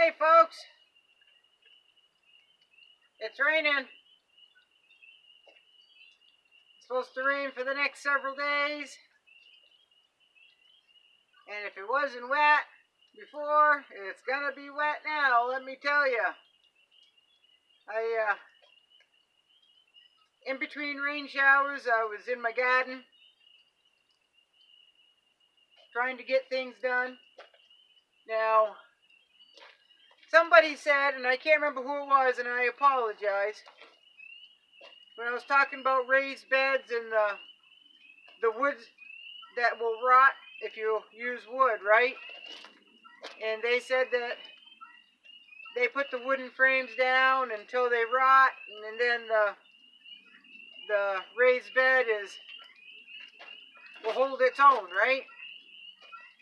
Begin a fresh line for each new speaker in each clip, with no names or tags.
Hey folks, it's raining. It's supposed to rain for the next several days. And if it wasn't wet before, it's gonna be wet now, let me tell you. In between rain showers, I was in my garden trying to get things done. Now, somebody said, and I can't remember who it was, and I apologize, when I was talking about raised beds and the wood that will rot if you use wood, right? And they said that they put the wooden frames down until they rot, and then the raised bed will hold its own, right?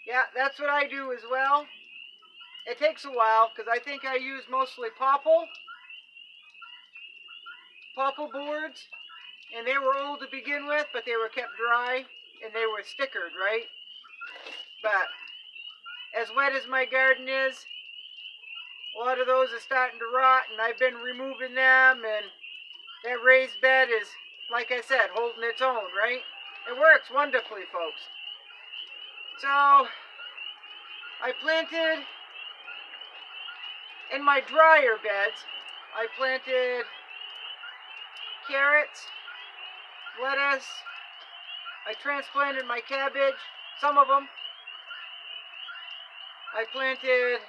Yeah, that's what I do as well. It takes a while because I think I use mostly popple boards, and they were old to begin with, but they were kept dry and they were stickered, right? But as wet as my garden is, a lot of those are starting to rot, and I've been removing them, and that raised bed is, like I said, holding its own, right? It works wonderfully, folks. So I planted in my drier beds, I planted carrots, lettuce, I transplanted my cabbage, some of them. I planted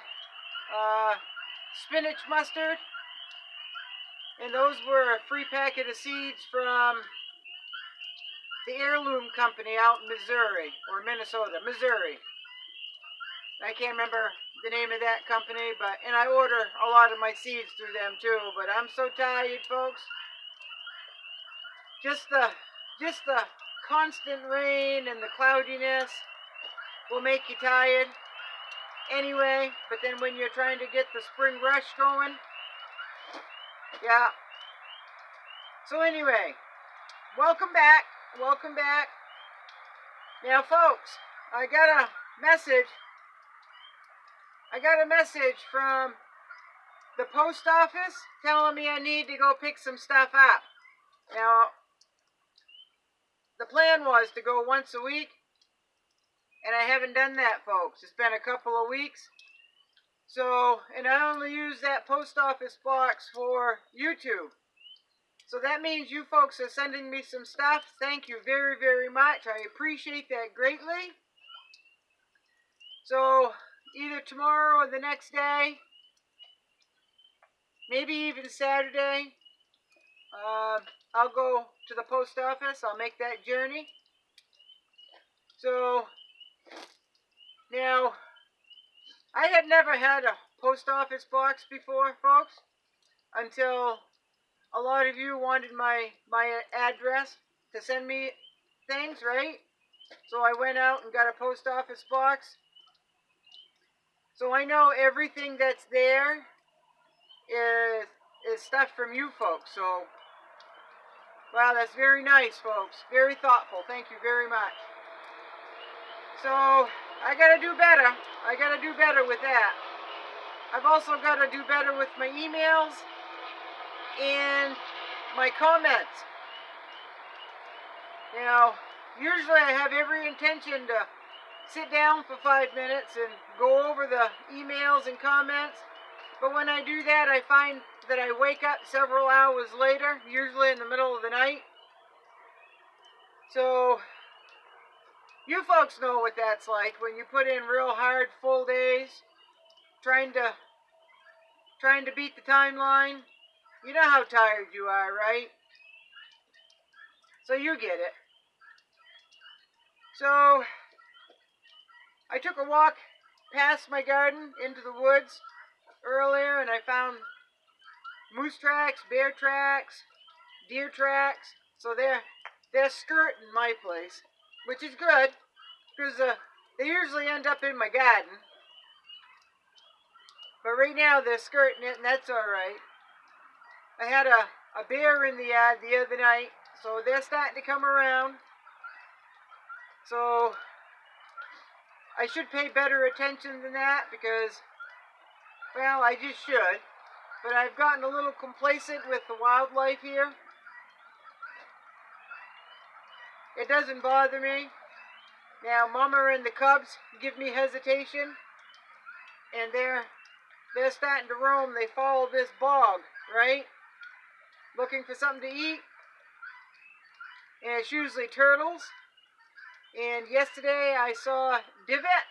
spinach mustard, and those were a free packet of seeds from the heirloom company out in Missouri, or Missouri. I can't remember the name of that company, and I order a lot of my seeds through them too, but I'm so tired, folks. Just the constant rain and the cloudiness will make you tired anyway, but then when you're trying to get the spring rush going, yeah. So anyway, welcome back. Now folks, I got a message from the post office telling me I need to go pick some stuff up. Now, the plan was to go once a week, and I haven't done that, folks. It's been a couple of weeks. So, and I only use that post office box for YouTube. So that means you folks are sending me some stuff. Thank you very, very much. I appreciate that greatly. So, either tomorrow or the next day, maybe even Saturday, I'll go to the post office. I'll make that journey. So, now, I had never had a post office box before, folks, until a lot of you wanted my address to send me things, right? So I went out and got a post office box. So I know everything that's there is stuff from you folks. So, wow, that's very nice, folks. Very thoughtful. Thank you very much. So, I gotta do better. I gotta do better with that. I've also gotta do better with my emails and my comments. Now, usually I have every intention to sit down for 5 minutes and go over the emails and comments. But when I do that, I find that I wake up several hours later, usually in the middle of the night. So, you folks know what that's like when you put in real hard, full days, trying to beat the timeline. You know how tired you are, right? So you get it. So, I took a walk past my garden into the woods earlier, and I found moose tracks, bear tracks, deer tracks. So they're skirting my place, which is good, because they usually end up in my garden. But right now they're skirting it, and that's alright. I had a bear in the yard the other night, so they're starting to come around. So I should pay better attention than that, because Well, I just should. But I've gotten a little complacent with the wildlife here. It doesn't bother me. Now, Mama and the cubs give me hesitation. And they're starting to roam. They follow this bog, right? Looking for something to eat. And it's usually turtles. And yesterday I saw Divot.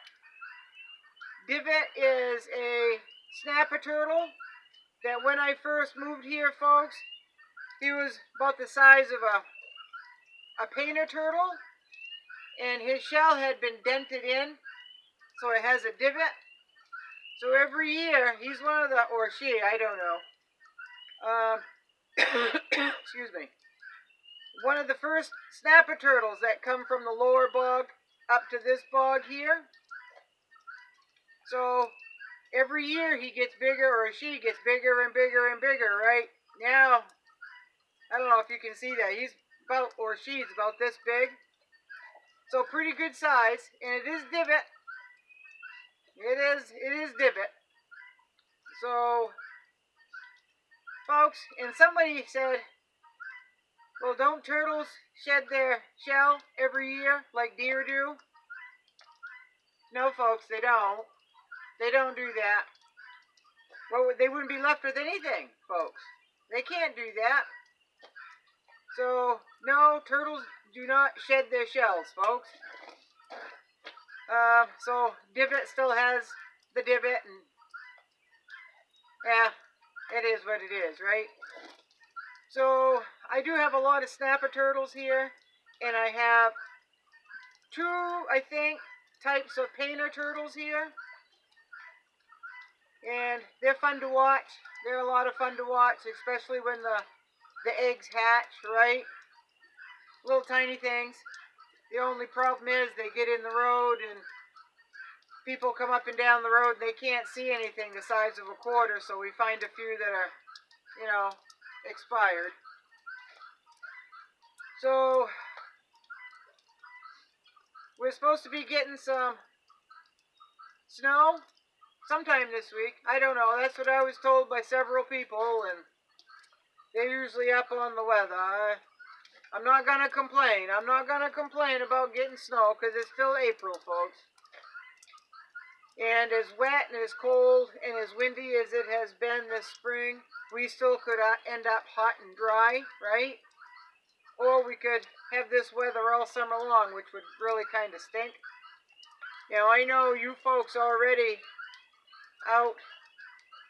Divot is a snapper turtle that when I first moved here, folks, he was about the size of a painter turtle. And his shell had been dented in, so it has a divot. So every year, he's one of the, or she, I don't know. Excuse me. One of the first snapper turtles that come from the lower bog up to this bog here. So every year he gets bigger, or she gets bigger and bigger and bigger, right? Now, I don't know if you can see that. He's about, or she's about this big. So pretty good size, and it is divot. It is divot. So, folks, and somebody said, well, don't turtles shed their shell every year like deer do? No, folks, they don't. They don't do that. Well, they wouldn't be left with anything, folks. They can't do that. So, no, turtles do not shed their shells, folks. So, divot still has the divot, and yeah, it is what it is, right? So, I do have a lot of snapper turtles here, and I have two, I think, types of painter turtles here. And they're fun to watch. They're a lot of fun to watch, especially when the eggs hatch, right? Little tiny things. The only problem is they get in the road and people come up and down the road and they can't see anything the size of a quarter, so we find a few that are, you know, expired. So, we're supposed to be getting some snow sometime this week. I don't know. That's what I was told by several people, and they're usually up on the weather. I'm not going to complain. I'm not going to complain about getting snow because it's still April, folks. And as wet and as cold and as windy as it has been this spring, we still could end up hot and dry, right? Or we could have this weather all summer long, which would really kind of stink. Now, I know you folks already out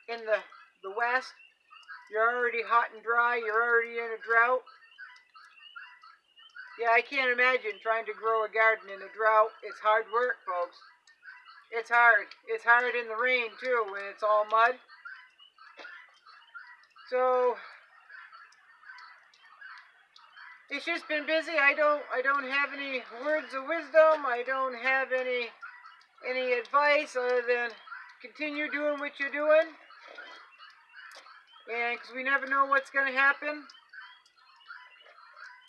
in the west, you're already hot and dry, you're already in a drought. Yeah, I can't imagine trying to grow a garden in a drought. It's hard work, folks. It's hard. It's hard in the rain, too, when it's all mud. So, it's just been busy. I don't have any words of wisdom. I don't have any advice other than continue doing what you're doing. And because we never know what's going to happen.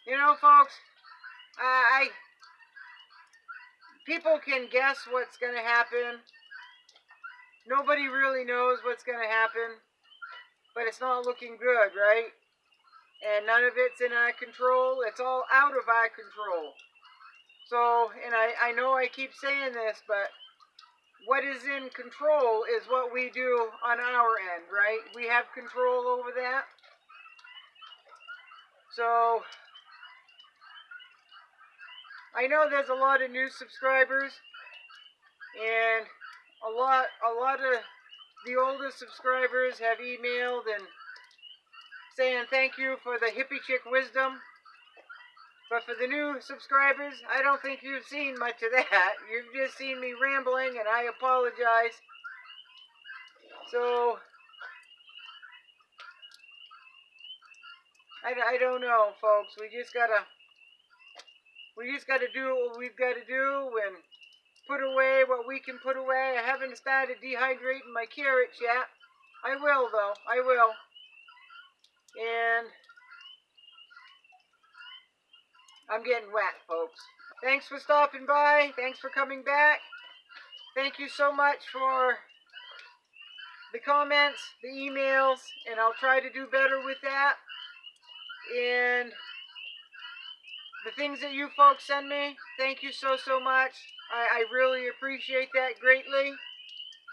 You know, folks, people can guess what's going to happen. Nobody really knows what's going to happen. But it's not looking good, right? And none of it's in our control. It's all out of our control. So, and I know I keep saying this, but what is in control is what we do on our end, right? We have control over that. So, I know there's a lot of new subscribers, and a lot of the older subscribers have emailed and saying thank you for the hippie chick wisdom. But for the new subscribers, I don't think you've seen much of that. You've just seen me rambling, and I apologize. So, I don't know, folks. We just gotta do what we've got to do and put away what we can put away. I haven't started dehydrating my carrots yet. I will, though. I will. And I'm getting wet, folks. Thanks for stopping by. Thanks for coming back. Thank you so much for the comments, the emails, and I'll try to do better with that. And the things that you folks send me, thank you so much. I really appreciate that greatly.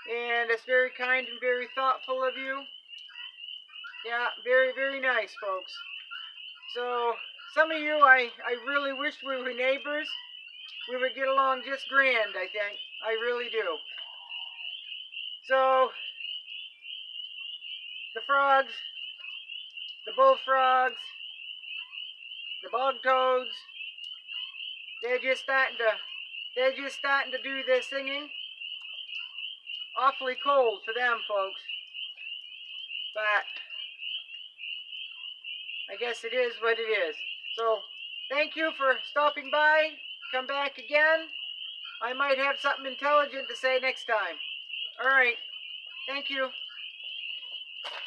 And it's very kind and very thoughtful of you. Yeah, very nice, folks. So, some of you, I really wish we were neighbors. We would get along just grand, I think. I really do. So, the frogs, the bullfrogs, the bog toads, they're just starting to do their singing. Awfully cold for them, folks. But I guess it is what it is. So, thank you for stopping by. Come back again. I might have something intelligent to say next time. Alright. Thank you.